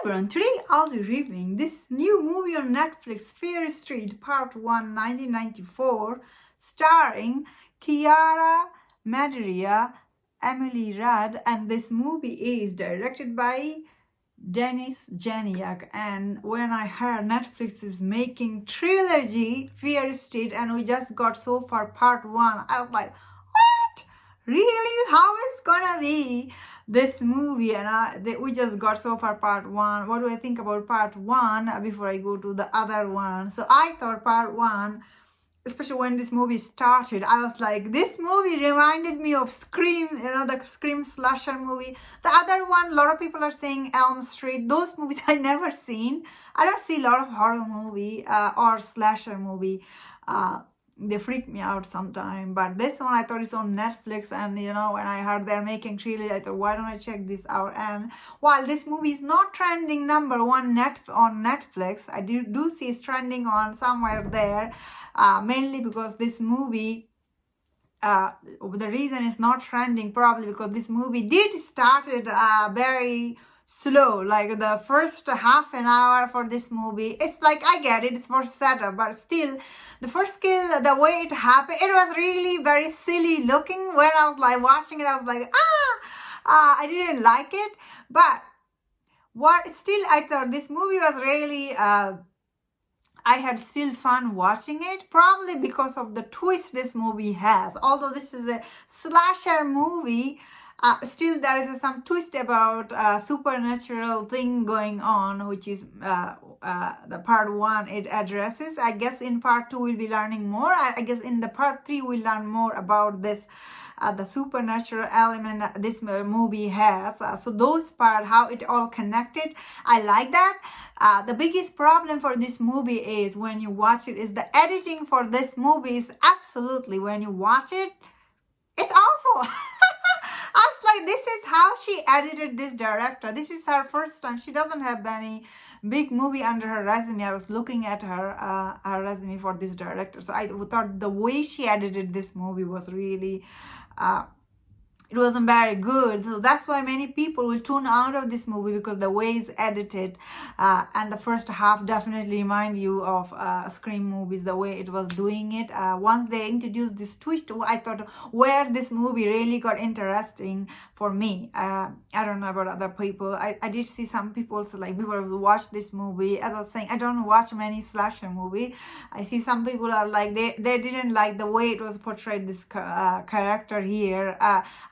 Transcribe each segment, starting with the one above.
everyone, today I'll be reviewing this new movie on Netflix, Fear Street Part 1, 1994, starring Chiara Madeira, Emily Rudd, and this movie is directed by Denis Janiak. And when I heard Netflix is making trilogy Fear Street and we just got so far Part 1, I was like, what? Really? How is gonna be this movie? And we just got so far Part 1. What do I think about Part 1 before I go to the other one? So I thought Part 1, especially when this movie started, I was like, this movie reminded me of Scream, the Scream slasher movie. The other one, a lot of people are saying Elm Street. Those movies I never seen. I don't see a lot of horror movie or slasher movie. They freak me out sometime. But this one I thought it's on Netflix, and when I heard they're making trilogy, I thought, why don't I check this out? And while this movie is not trending number one on Netflix, I do see it's trending on somewhere there. Mainly because this movie, the reason it's not trending probably because this movie did started very slow. Like the first half an hour for this movie, it's like, I get it, it's for setup, but still the first skill, the way it happened, it was really very silly looking. When I was like watching it, I was like, I didn't like it. But I thought this movie was really I had still fun watching it, probably because of the twist this movie has. Although this is a slasher movie, still there is some twist about supernatural thing going on, which is the Part 1 it addresses. I guess in Part 2 we'll be learning more. I guess in the Part 3 we'll learn more about this, the supernatural element this movie has. So those part, how it all connected, I like that. The biggest problem for this movie is when you watch it is the editing for this movie is absolutely, when you watch it, it's awful. I was like, this is how she edited this director. This is her first time. She doesn't have any big movie under her resume. I was looking at her resume for this director. So I thought the way she edited this movie was really it wasn't very good. So that's why many people will tune out of this movie, because the way it's edited and the first half definitely remind you of Scream movies, the way it was doing it. Once they introduced this twist, I thought where this movie really got interesting for me. I don't know about other people. I did see some people, so like people who watch this movie. As I was saying, I don't watch many slasher movie. I see some people are like, they didn't like the way it was portrayed, this character here.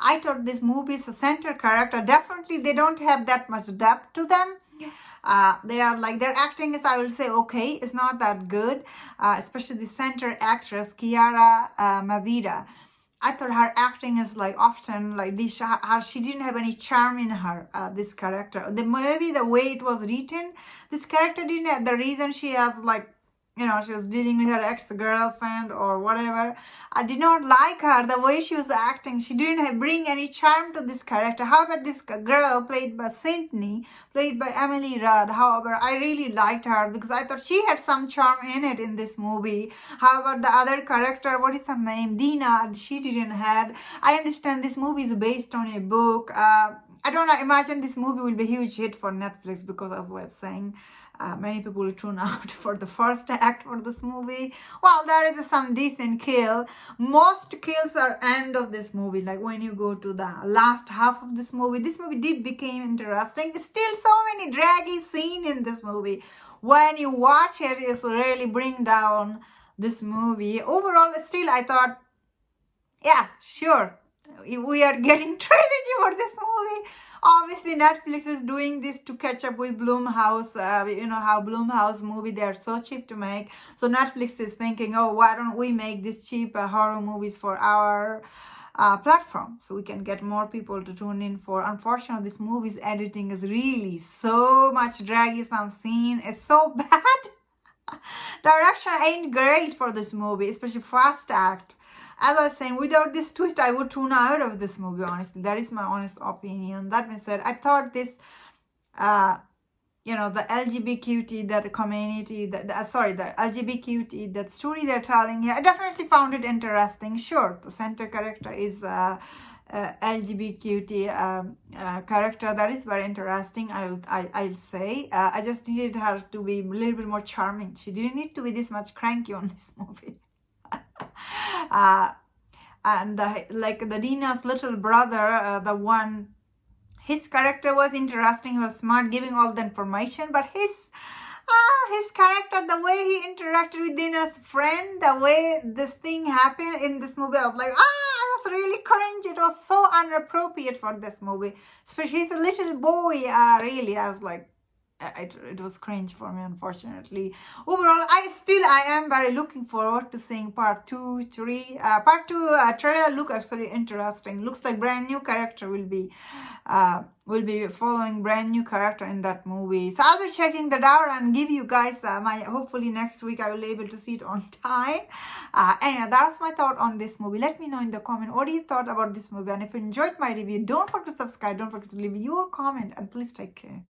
I thought this movie is a center character. Definitely they don't have that much depth to them. They are like, their acting is, I will say, okay, it's not that good. Especially the center actress, Chiara Madeira. I thought her acting is like often like this. She didn't have any charm in her, this character. Maybe the way it was written, this character didn't have, the reason she has like, she was dealing with her ex-girlfriend or whatever. I did not like her, the way she was acting. She didn't bring any charm to this character. However, this girl played by Sydney, played by Emily Rudd, however, I really liked her because I thought she had some charm in it in this movie. However, the other character, what is her name? Dina, she didn't have. I understand this movie is based on a book. I don't imagine this movie will be a huge hit for Netflix because, as I was saying, many people will tune out for the first act for this movie. Well, there is some decent kill. Most kills are end of this movie. Like when you go to the last half of this movie did become interesting. Still so many draggy scenes in this movie. When you watch it, it's really bring down this movie. Overall, still I thought, yeah, sure, we are getting trilogy for this movie. Obviously, Netflix is doing this to catch up with Blumhouse. How Blumhouse movie, they are so cheap to make. So Netflix is thinking, oh, why don't we make this cheap horror movies for our platform so we can get more people to tune in for. Unfortunately, this movie's editing is really so much draggy. Some scene is so bad. Direction ain't great for this movie, especially first act. As I was saying, without this twist, I would tune out of this movie, honestly. That is my honest opinion. That being said, I thought this, the LGBTQT, that community, the LGBTQT, that story they're telling here, I definitely found it interesting. Sure, the center character is LGBTQT character. That is very interesting. I'll say. I just needed her to be a little bit more charming. She didn't need to be this much cranky on this movie. And like the Dina's little brother, the one, his character was interesting. He was smart, giving all the information, but his character, the way he interacted with Dina's friend, the way this thing happened in this movie, I was like, I was really cringe. It was so inappropriate for this movie. Especially he's a little boy, really. I was like, it was cringe for me, unfortunately. Overall, I am very looking forward to seeing part 2, 3. Part 2 trailer look actually interesting. Looks like brand new character will be following brand new character in that movie. So I'll be checking that out and give you guys hopefully next week I will be able to see it on time. Anyway, that's my thought on this movie. Let me know in the comment what you thought about this movie, and if you enjoyed my review, don't forget to subscribe, don't forget to leave your comment, and please take care.